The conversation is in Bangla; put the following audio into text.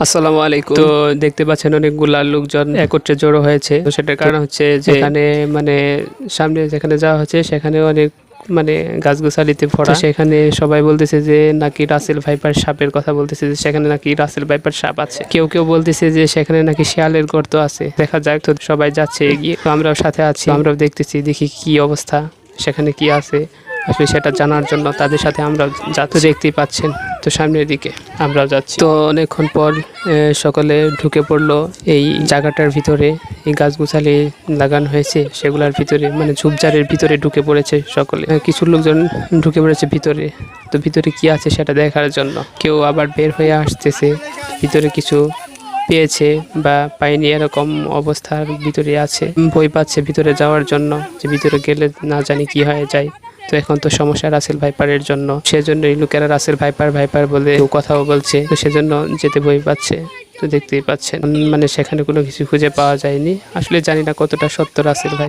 আসসালামু আলাইকুম। তো দেখতে পাচ্ছেন অনেকগুলা লোকজন একত্রে জড়ো হয়েছে। তো সেটার কারণ হচ্ছে যেখানে মানে সামনে যেখানে যাওয়া হচ্ছে সেখানে অনেক মানে গাছগাছালিতে ভরা। সেখানে সবাই বলতেছে যে নাকি রাসেল ভাইপার সাপের কথা বলতেছে, যে সেখানে নাকি রাসেল ভাইপার সাপ আছে। কেউ কেউ বলতেছে যে সেখানে নাকি শিয়ালের গর্ত আছে। দেখা যাক, তো সবাই যাচ্ছে এগিয়ে, তো আমরাও সাথে আছি, আমরাও দেখতেছি, দেখি কি অবস্থা, সেখানে কি আছে আসলে সেটা জানার জন্য তাদের সাথে আমরা যাতে দেখতেই পাচ্ছেন। তো সামনের দিকে আমরাও যাচ্ছি। তো অনেকক্ষণ পর সকলে ঢুকে পড়লো এই জায়গাটার ভিতরে। এই গাছগুছালি লাগানো হয়েছে সেগুলোর ভিতরে, মানে ঝোপঝাড়ের ভিতরে ঢুকে পড়েছে সকলে। কিছু লোকজন ঢুকে পড়েছে ভিতরে। তো ভিতরে কি আছে সেটা দেখার জন্য। কেউ আবার বের হয়ে আসতেছে, ভিতরে কিছু পেয়েছে বা পায়নি এরকম অবস্থার ভিতরে আছে, ভয় পাচ্ছে ভিতরে যাওয়ার জন্য, যে ভিতরে গেলে না জানি কি হয়ে যায়। তো এখন তো সমস্যা রাসেল ভাইপারের জন্য, সেজন্য এই লোকেরা রাসেল ভাইপার ভাইপার বলে কথাও বলছে, তো সেজন্য যেতে ভয় পাচ্ছে। তো দেখতেই পাচ্ছেন মানে সেখানে কোনো কিছু খুঁজে পাওয়া যায়নি। আসলে জানি না কতটা সত্য রাসেল ভাই